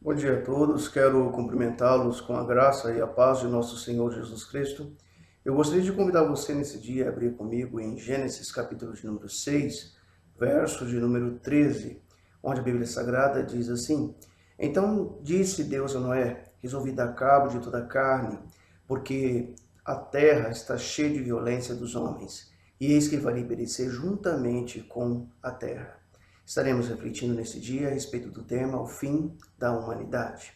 Bom dia a todos, quero cumprimentá-los com a graça e a paz de nosso Senhor Jesus Cristo. Eu gostaria de convidar você nesse dia a abrir comigo em Gênesis capítulo de número 6, verso de número 13, onde a Bíblia Sagrada diz assim: Então disse Deus a Noé: Resolvi dar cabo de toda a carne, porque a terra está cheia de violência dos homens, e eis que farei perecer juntamente com a terra. Estaremos refletindo nesse dia a respeito do tema O Fim da Humanidade.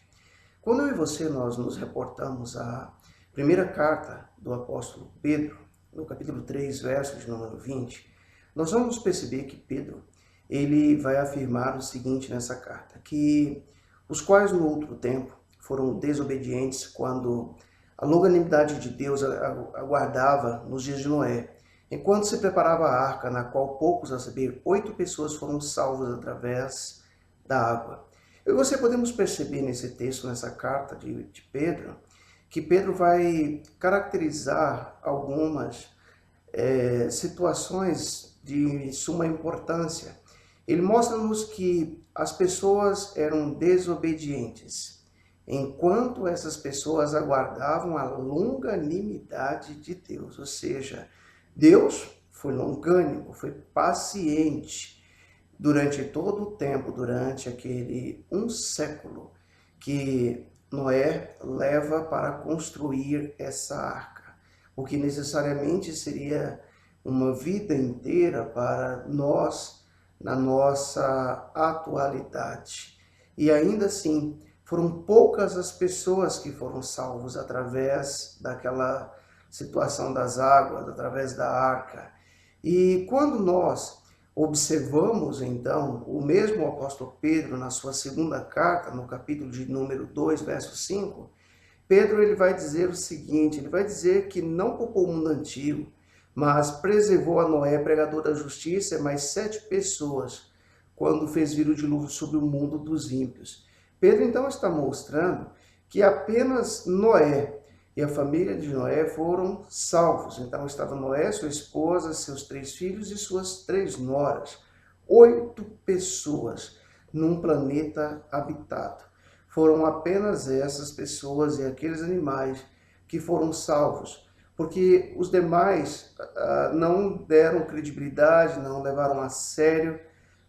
Quando eu e você nós nos reportamos à primeira carta do apóstolo Pedro, no capítulo 3, verso de número 20, nós vamos perceber que Pedro, ele vai afirmar o seguinte nessa carta, que os quais no outro tempo foram desobedientes quando a longanimidade de Deus aguardava nos dias de Noé, enquanto se preparava a arca, na qual poucos, a saber, 8 pessoas foram salvas através da água. Eu e você podemos perceber nesse texto, nessa carta de Pedro, que Pedro vai caracterizar algumas situações de suma importância. Ele mostra-nos que as pessoas eram desobedientes, enquanto essas pessoas aguardavam a longanimidade de Deus, ou seja, Deus foi longânimo, foi paciente durante todo o tempo, durante aquele século que Noé leva para construir essa arca, o que necessariamente seria uma vida inteira para nós na nossa atualidade. E ainda assim, foram poucas as pessoas que foram salvos através daquela situação das águas, através da arca. E quando nós observamos, então, o mesmo apóstolo Pedro, na sua segunda carta, no capítulo de número 2, verso 5, Pedro ele vai dizer o seguinte, ele vai dizer que não poupou o mundo antigo, mas preservou a Noé, pregador da justiça, e mais 7 pessoas, quando fez vir o dilúvio sobre o mundo dos ímpios. Pedro, então, está mostrando que apenas Noé e a família de Noé foram salvos. Então, estava Noé, sua esposa, seus 3 filhos e suas 3 noras. 8 pessoas num planeta habitado. Foram apenas essas pessoas e aqueles animais que foram salvos, porque os demais não deram credibilidade, não levaram a sério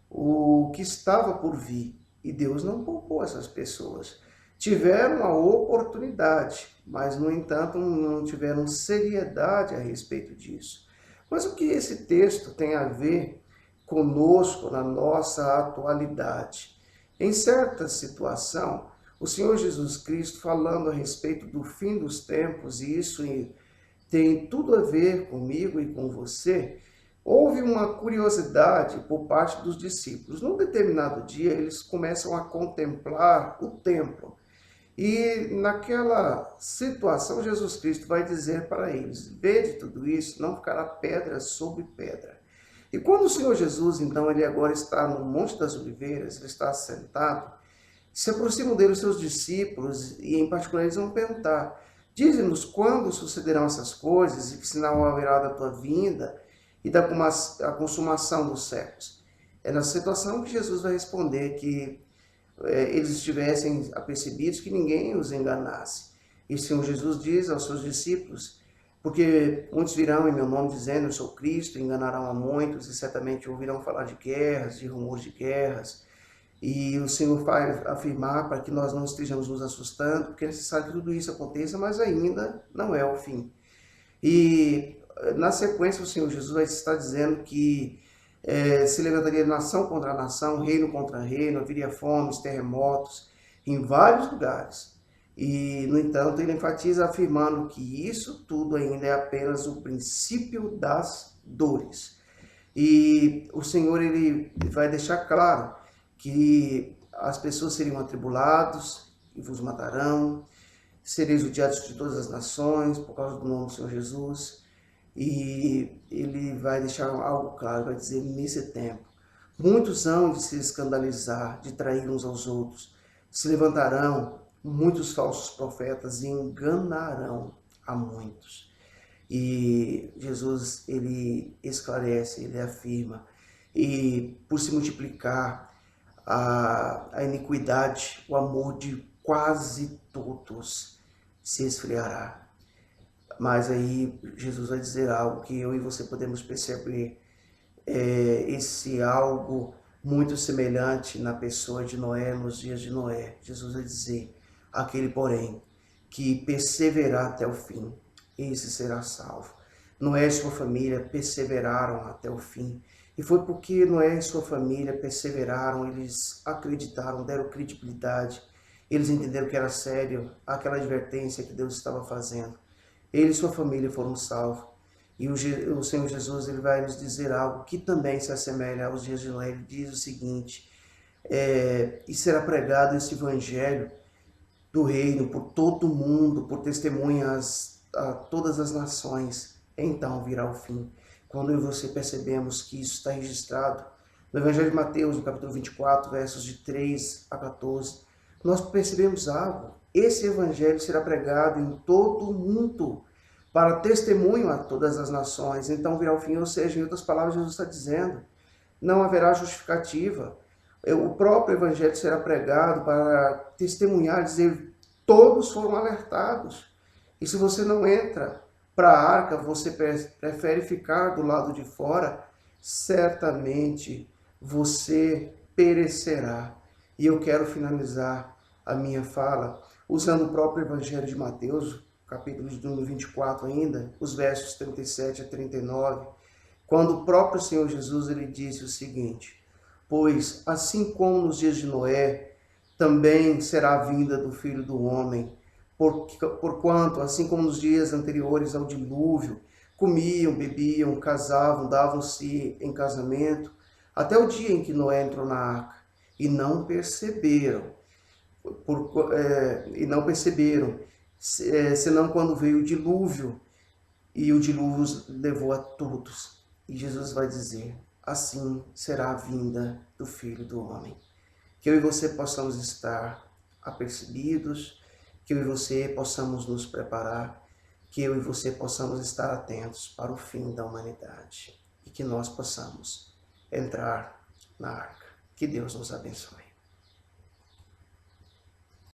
o que estava por vir. E Deus não poupou essas pessoas. Tiveram a oportunidade, mas, no entanto, não tiveram seriedade a respeito disso. Mas o que esse texto tem a ver conosco na nossa atualidade? Em certa situação, o Senhor Jesus Cristo falando a respeito do fim dos tempos, e isso tem tudo a ver comigo e com você, houve uma curiosidade por parte dos discípulos. Num determinado dia, eles começam a contemplar o templo. E naquela situação, Jesus Cristo vai dizer para eles: vede tudo isso, não ficará pedra sobre pedra. E quando o Senhor Jesus, então, ele agora está no Monte das Oliveiras, ele está sentado, se aproximam dele os seus discípulos, e em particular eles vão perguntar: dize-nos quando sucederão essas coisas, e que sinal haverá da tua vinda e da consumação dos séculos. É na situação que Jesus vai responder que eles estivessem apercebidos, que ninguém os enganasse. E o Senhor Jesus diz aos seus discípulos: porque muitos virão em meu nome dizendo eu sou Cristo, enganarão a muitos, e certamente ouvirão falar de guerras, de rumores de guerras. E o Senhor vai afirmar para que nós não estejamos nos assustando, porque é necessário que tudo isso aconteça, mas ainda não é o fim. E na sequência o Senhor Jesus vai estar dizendo que se levantaria nação contra nação, reino contra reino, haveria fomes, terremotos em vários lugares. E, no entanto, ele enfatiza afirmando que isso tudo ainda é apenas o princípio das dores. E o Senhor ele vai deixar claro que as pessoas seriam atribulados e vos matarão, sereis odiados de todas as nações por causa do nome do Senhor Jesus. E ele vai deixar algo claro, vai dizer: nesse tempo, muitos hão de se escandalizar, de trair uns aos outros, se levantarão muitos falsos profetas e enganarão a muitos. E Jesus, ele esclarece, ele afirma, e por se multiplicar a iniquidade, o amor de quase todos se esfriará. Mas aí Jesus vai dizer algo que eu e você podemos perceber, esse algo muito semelhante na pessoa de Noé, nos dias de Noé. Jesus vai dizer, aquele porém que perseverar até o fim, esse será salvo. Noé e sua família perseveraram até o fim. E foi porque Noé e sua família perseveraram, eles acreditaram, deram credibilidade, eles entenderam que era sério aquela advertência que Deus estava fazendo. Ele e sua família foram salvos. E o Senhor Jesus, ele vai nos dizer algo que também se assemelha aos dias de Noé. Ele diz o seguinte, e será pregado esse evangelho do reino por todo o mundo, por testemunhas a todas as nações. Então virá o fim. Quando eu e você percebemos que isso está registrado no Evangelho de Mateus, no capítulo 24, versos de 3 a 14, nós percebemos algo. Esse evangelho será pregado em todo o mundo, para testemunho a todas as nações. Então virá o fim, ou seja, em outras palavras, Jesus está dizendo, não haverá justificativa. O próprio evangelho será pregado para testemunhar, dizer, todos foram alertados. E se você não entra para a arca, você prefere ficar do lado de fora, certamente você perecerá. E eu quero finalizar a minha fala usando o próprio Evangelho de Mateus, capítulo de número 24 ainda, os versos 37 a 39, quando o próprio Senhor Jesus ele disse o seguinte, pois assim como nos dias de Noé, também será a vinda do Filho do Homem, porquanto, assim como nos dias anteriores ao dilúvio, comiam, bebiam, casavam, davam-se em casamento, até o dia em que Noé entrou na arca, e não perceberam, senão quando veio o dilúvio, e o dilúvio os levou a todos. E Jesus vai dizer, assim será a vinda do Filho do Homem. Que eu e você possamos estar apercebidos, que eu e você possamos nos preparar, que eu e você possamos estar atentos para o fim da humanidade e que nós possamos entrar na arca. Que Deus nos abençoe.